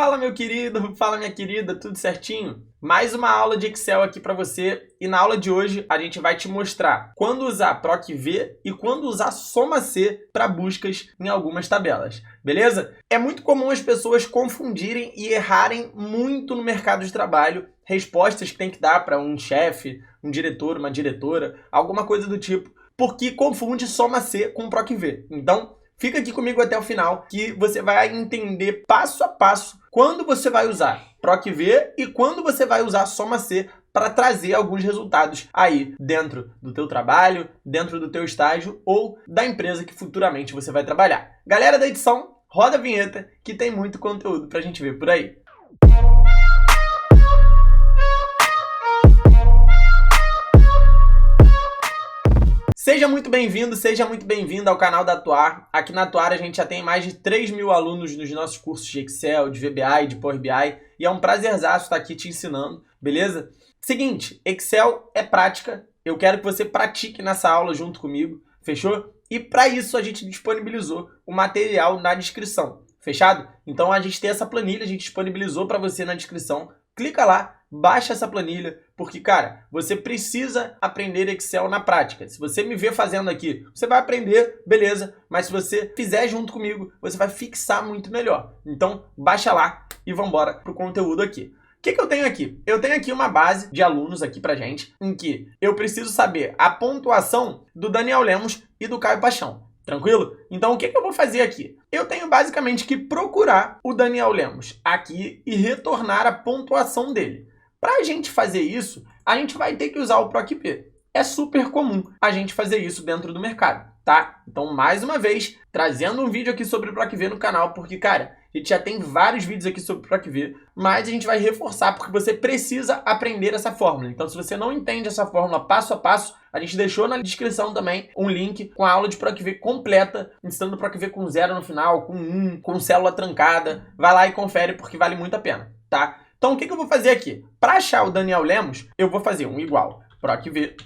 Fala meu querido, fala minha querida, tudo certinho? Mais uma aula de Excel aqui para você e na aula de hoje a gente vai te mostrar quando usar PROC-V e quando usar Soma-C para buscas em algumas tabelas, beleza? É muito comum as pessoas confundirem e errarem muito no mercado de trabalho respostas que tem que dar para um chefe, um diretor, uma diretora, alguma coisa do tipo, porque confunde Soma-C com PROC-V. Então, fica aqui comigo até o final que você vai entender passo a passo quando você vai usar PROC-V e quando você vai usar Soma-C para trazer alguns resultados aí dentro do teu trabalho, dentro do teu estágio ou da empresa que futuramente você vai trabalhar. Galera da edição, roda a vinheta que tem muito conteúdo para a gente ver por aí. Seja muito bem-vindo ao canal da Atuar. Aqui na Atuar a gente já tem mais de 3 mil alunos nos nossos cursos de Excel, de VBA e de Power BI. E é um prazerzaço estar aqui te ensinando, beleza? Seguinte, Excel é prática. Eu quero que você pratique nessa aula junto comigo, fechou? E para isso a gente disponibilizou o material na descrição, fechado? Então a gente tem essa planilha, a gente disponibilizou para você na descrição. Clica lá, baixa essa planilha, porque, cara, você precisa aprender Excel na prática. Se você me ver fazendo aqui, você vai aprender, beleza, mas se você fizer junto comigo, você vai fixar muito melhor. Então, baixa lá e vamos embora pro conteúdo aqui. O que eu tenho aqui? Eu tenho aqui uma base de alunos aqui pra gente, em que eu preciso saber a pontuação do Daniel Lemos e do Caio Paixão. Tranquilo? Então, o que eu vou fazer aqui? Eu tenho basicamente que procurar o Daniel Lemos aqui e retornar a pontuação dele. Para a gente fazer isso, a gente vai ter que usar o PROC-V. É super comum a gente fazer isso dentro do mercado, tá? Então, mais uma vez, trazendo um vídeo aqui sobre o PROC-V no canal, porque, cara, a gente já tem vários vídeos aqui sobre o PROC-V, mas a gente vai reforçar porque você precisa aprender essa fórmula. Então, se você não entende essa fórmula passo a passo, a gente deixou na descrição também um link com a aula de PROC-V completa, ensinando PROC-V com 0 no final, com 1, com célula trancada. Vai lá e confere porque vale muito a pena, tá? Então, o que eu vou fazer aqui? Para achar o Daniel Lemos, eu vou fazer um igual PROC-V.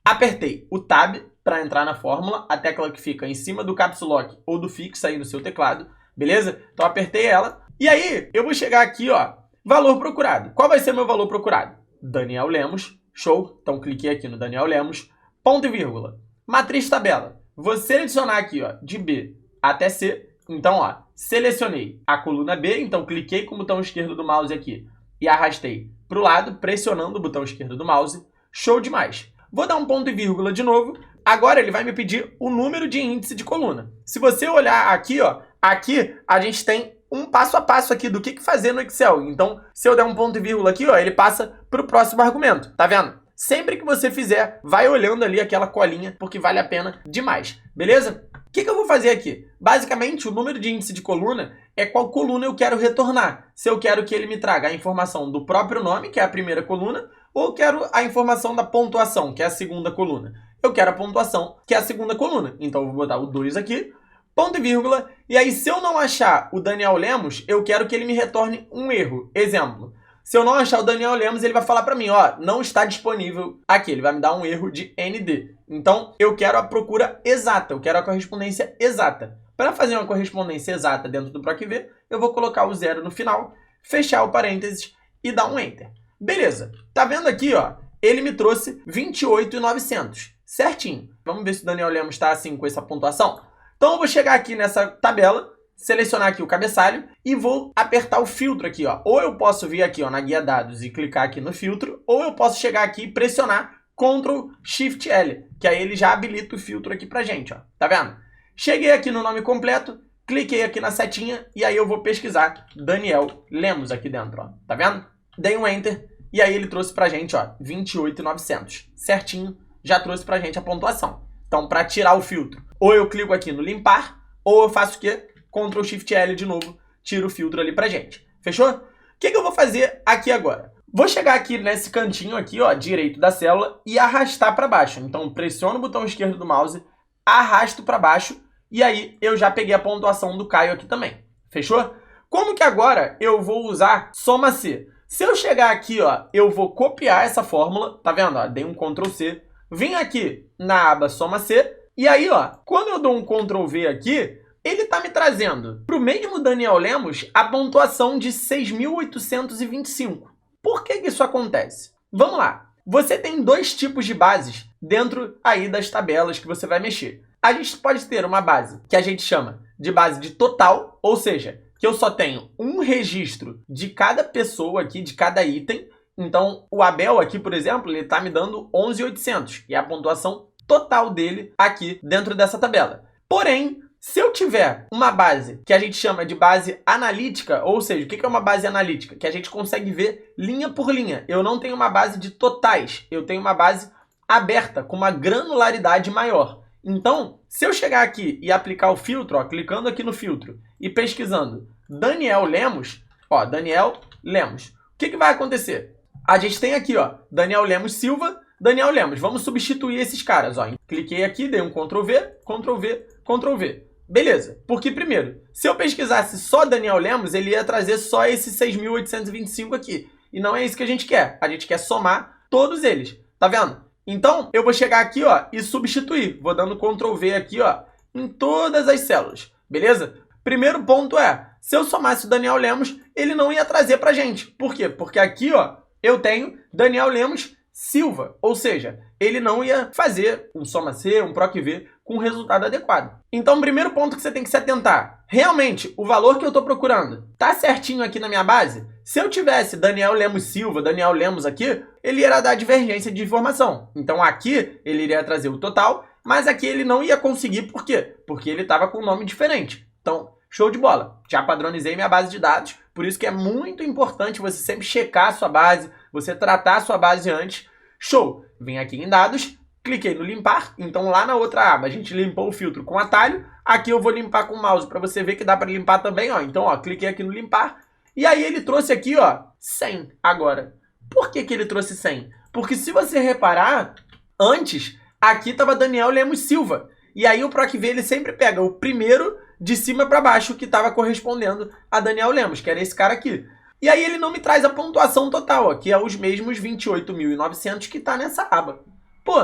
Apertei o Tab para entrar na fórmula, a tecla que fica em cima do Caps Lock ou do Fix aí no seu teclado, beleza? Então, apertei ela. E aí, eu vou chegar aqui, ó, valor procurado. Qual vai ser meu valor procurado? Daniel Lemos, show. Então, cliquei aqui no Daniel Lemos, ponto e vírgula. Matriz tabela. Vou selecionar aqui, ó, de B até C. Então, ó, selecionei a coluna B, então cliquei com o botão esquerdo do mouse aqui e arrastei para o lado, pressionando o botão esquerdo do mouse. Show demais. Vou dar um ponto e vírgula de novo. Agora ele vai me pedir o número de índice de coluna. Se você olhar aqui, ó, aqui a gente tem um passo a passo aqui do que fazer no Excel. Então, se eu der um ponto e vírgula aqui, ó, ele passa para o próximo argumento. Tá vendo? Sempre que você fizer, vai olhando ali aquela colinha, porque vale a pena demais. Beleza? O que eu vou fazer aqui? Basicamente, o número de índice de coluna é qual coluna eu quero retornar. Se eu quero que ele me traga a informação do próprio nome, que é a primeira coluna, ou quero a informação da pontuação, que é a segunda coluna. Eu quero a pontuação, que é a segunda coluna. Então, eu vou botar o 2 aqui, ponto e vírgula. E aí, se eu não achar o Daniel Lemos, eu quero que ele me retorne um erro. Exemplo. Se eu não achar o Daniel Lemos, ele vai falar para mim, ó, não está disponível aqui. Ele vai me dar um erro de ND. Então, eu quero a procura exata, eu quero a correspondência exata. Para fazer uma correspondência exata dentro do PROC-V, eu vou colocar o 0 no final, fechar o parênteses e dar um Enter. Beleza. Tá vendo aqui, ó? Ele me trouxe 28.900. Certinho. Vamos ver se o Daniel Lemos está assim com essa pontuação? Então, eu vou chegar aqui nessa tabela, selecionar aqui o cabeçalho e vou apertar o filtro aqui, ó. Ou eu posso vir aqui, ó, na guia dados e clicar aqui no filtro, ou eu posso chegar aqui e pressionar Ctrl Shift L, que aí ele já habilita o filtro aqui pra gente, ó. Tá vendo? Cheguei aqui no nome completo, cliquei aqui na setinha e aí eu vou pesquisar Daniel Lemos aqui dentro, ó. Tá vendo? Dei um Enter e aí ele trouxe pra gente, ó, 28.900. Certinho, já trouxe pra gente a pontuação. Então, para tirar o filtro, ou eu clico aqui no limpar, ou eu faço o quê? Ctrl Shift L de novo, tiro o filtro ali pra gente. Fechou? O que eu vou fazer aqui agora? Vou chegar aqui nesse cantinho aqui, ó, direito da célula e arrastar para baixo. Então, pressiono o botão esquerdo do mouse, arrasto para baixo e aí eu já peguei a pontuação do Caio aqui também. Fechou? Como que agora eu vou usar Soma-C? Se eu chegar aqui, ó, eu vou copiar essa fórmula, tá vendo? Ó, dei um Ctrl C, vim aqui na aba Soma-C e aí, ó, quando eu dou um Ctrl V aqui, ele tá me trazendo pro mesmo Daniel Lemos a pontuação de 6.825. Por que isso acontece? Vamos lá. Você tem dois tipos de bases dentro aí das tabelas que você vai mexer. A gente pode ter uma base que a gente chama de base de total, ou seja, que eu só tenho um registro de cada pessoa aqui, de cada item. Então, o Abel aqui, por exemplo, ele está me dando 11.800, que é a pontuação total dele aqui dentro dessa tabela. Porém, se eu tiver uma base que a gente chama de base analítica, ou seja, o que é uma base analítica? Que a gente consegue ver linha por linha. Eu não tenho uma base de totais, eu tenho uma base aberta, com uma granularidade maior. Então, se eu chegar aqui e aplicar o filtro, ó, clicando aqui no filtro e pesquisando Daniel Lemos, ó, Daniel Lemos, o que vai acontecer? A gente tem aqui, ó, Daniel Lemos Silva, Daniel Lemos. Vamos substituir esses caras, ó. Cliquei aqui, dei um Ctrl V, Ctrl V, Ctrl V. Beleza, porque primeiro, se eu pesquisasse só Daniel Lemos, ele ia trazer só esses 6.825 aqui. E não é isso que a gente quer. A gente quer somar todos eles. Tá vendo? Então, eu vou chegar aqui, ó, e substituir. Vou dando Ctrl V aqui, ó, em todas as células. Beleza? Primeiro ponto é, se eu somasse o Daniel Lemos, ele não ia trazer pra gente. Por quê? Porque aqui, ó, eu tenho Daniel Lemos Silva. Ou seja, ele não ia fazer um soma C, um proc V com o resultado adequado. Então, o primeiro ponto que você tem que se atentar. Realmente, o valor que eu estou procurando tá certinho aqui na minha base? Se eu tivesse Daniel Lemos Silva, Daniel Lemos aqui, ele iria dar divergência de informação. Então, aqui ele iria trazer o total, mas aqui ele não ia conseguir. Por quê? Porque ele estava com um nome diferente. Então, show de bola. Já padronizei minha base de dados, por isso que é muito importante você sempre checar a sua base, você tratar a sua base antes. Show! Vem aqui em dados, cliquei no limpar, então lá na outra aba a gente limpou o filtro com atalho, aqui eu vou limpar com o mouse para você ver que dá para limpar também, ó. Então, ó, cliquei aqui no limpar, e aí ele trouxe aqui, ó, 100 agora. Por que ele trouxe 100? Porque se você reparar, antes, aqui estava Daniel Lemos Silva, e aí o PROC-V ele sempre pega o primeiro de cima para baixo que estava correspondendo a Daniel Lemos, que era esse cara aqui. E aí ele não me traz a pontuação total, ó, que é os mesmos 28.900 que está nessa aba. Pô,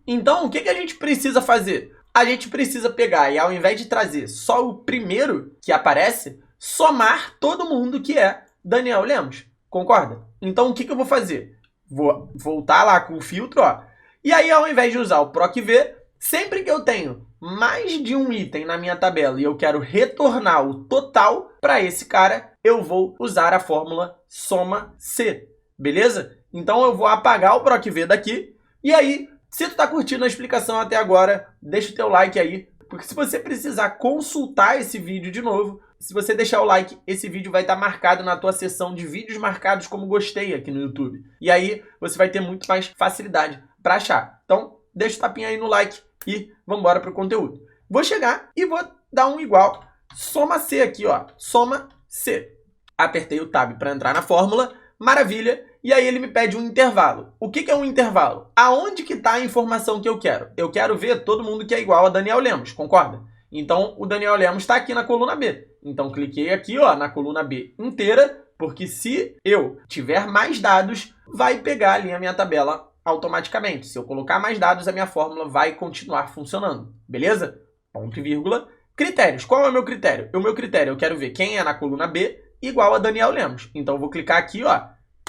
então o que a gente precisa fazer? A gente precisa pegar e ao invés de trazer só o primeiro que aparece, somar todo mundo que é Daniel Lemos. Concorda? Então o que eu vou fazer? Vou voltar lá com o filtro, ó. E aí ao invés de usar o PROC-V, sempre que eu tenho mais de um item na minha tabela e eu quero retornar o total para esse cara, eu vou usar a fórmula soma C. Beleza? Então eu vou apagar o PROC-V daqui. E aí, se tu tá curtindo a explicação até agora, deixa o teu like aí. Porque se você precisar consultar esse vídeo de novo, se você deixar o like, esse vídeo vai estar marcado na tua seção de vídeos marcados como gostei aqui no YouTube. E aí você vai ter muito mais facilidade para achar. Então, deixa o tapinha aí no like e vamos embora pro conteúdo. Vou chegar e vou dar um igual soma C aqui, ó. Soma C. Apertei o tab para entrar na fórmula. Maravilha. E aí ele me pede um intervalo. O que é um intervalo? Aonde que está a informação que eu quero? Eu quero ver todo mundo que é igual a Daniel Lemos, concorda? Então, o Daniel Lemos está aqui na coluna B. Então, cliquei aqui, ó, na coluna B inteira, porque se eu tiver mais dados, vai pegar ali a minha tabela automaticamente. Se eu colocar mais dados, a minha fórmula vai continuar funcionando. Beleza? Ponto e vírgula. Critérios. Qual é o meu critério? O meu critério, eu quero ver quem é na coluna B igual a Daniel Lemos. Então, eu vou clicar aqui, ó,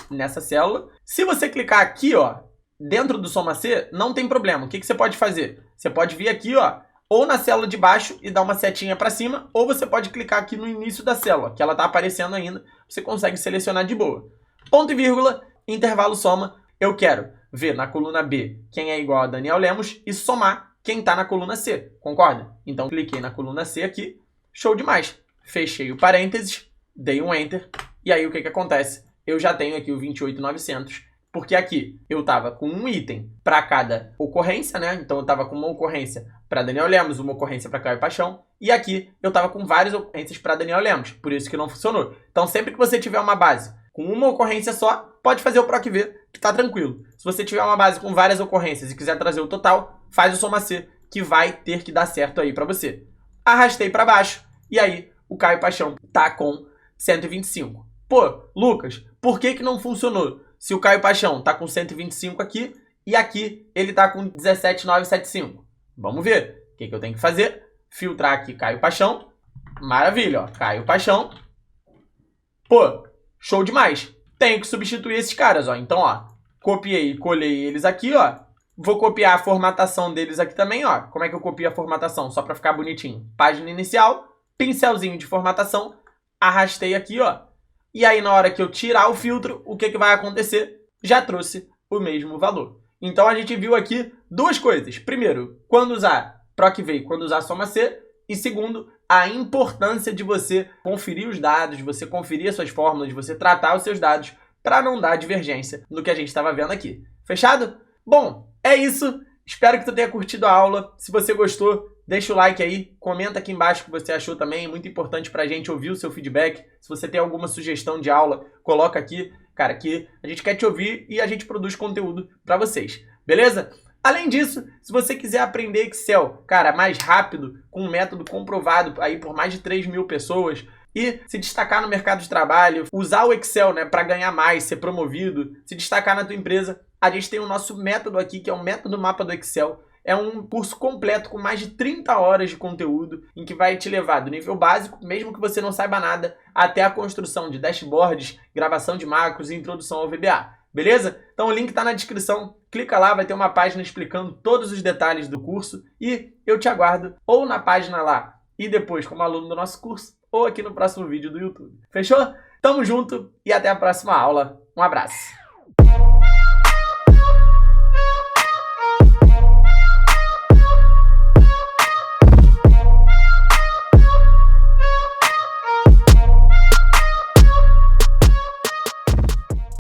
nessa célula. Se você clicar aqui, ó, dentro do soma C, não tem problema. O que você pode fazer? Você pode vir aqui, ó, ou na célula de baixo e dar uma setinha para cima, ou você pode clicar aqui no início da célula, que ela tá aparecendo ainda. Você consegue selecionar de boa. Ponto e vírgula, intervalo soma. Eu quero ver na coluna B quem é igual a Daniel Lemos e somar quem está na coluna C. Concorda? Então, cliquei na coluna C aqui. Show demais. Fechei o parênteses, dei um Enter. E aí, o que acontece? Eu já tenho aqui o 28.900, porque aqui eu estava com um item para cada ocorrência, né? Então, eu estava com uma ocorrência para Daniel Lemos, uma ocorrência para Caio Paixão. E aqui eu estava com várias ocorrências para Daniel Lemos, por isso que não funcionou. Então, sempre que você tiver uma base com uma ocorrência só, pode fazer o PROC-V, que tá tranquilo. Se você tiver uma base com várias ocorrências e quiser trazer o total, faz o soma C, que vai ter que dar certo aí para você. Arrastei para baixo, e aí o Caio Paixão tá com 125. Pô, Lucas, por que não funcionou? Se o Caio Paixão tá com 125 aqui, e aqui ele tá com 17.975. Vamos ver. O que eu tenho que fazer? Filtrar aqui Caio Paixão, Maravilha, ó. Caio Paixão. Pô, show demais. Tenho que substituir esses caras, ó. Então, ó, copiei e colei eles aqui, ó. Vou copiar a formatação deles aqui também, ó. Como é que eu copio a formatação? Só pra ficar bonitinho. Página inicial, pincelzinho de formatação, arrastei aqui, ó. E aí, na hora que eu tirar o filtro, o que vai acontecer? Já trouxe o mesmo valor. Então, a gente viu aqui duas coisas. Primeiro, quando usar PROC-V, quando usar soma C. E segundo, a importância de você conferir os dados, de você conferir as suas fórmulas, de você tratar os seus dados para não dar divergência no que a gente estava vendo aqui. Fechado? Bom, é isso. Espero que tu tenha curtido a aula. Se você gostou, deixa o like aí, comenta aqui embaixo o que você achou também. É muito importante pra gente ouvir o seu feedback. Se você tem alguma sugestão de aula, coloca aqui. Cara, aqui a gente quer te ouvir e a gente produz conteúdo pra vocês. Beleza? Além disso, se você quiser aprender Excel, cara, mais rápido, com um método comprovado aí por mais de 3.000 pessoas e se destacar no mercado de trabalho, usar o Excel, né, para ganhar mais, ser promovido, se destacar na tua empresa, a gente tem o nosso método aqui, que é o método mapa do Excel. É um curso completo com mais de 30 horas de conteúdo em que vai te levar do nível básico, mesmo que você não saiba nada, até a construção de dashboards, gravação de macros e introdução ao VBA. Beleza? Então o link tá na descrição, clica lá, vai ter uma página explicando todos os detalhes do curso e eu te aguardo ou na página lá e depois como aluno do nosso curso ou aqui no próximo vídeo do YouTube. Fechou? Tamo junto e até a próxima aula. Um abraço!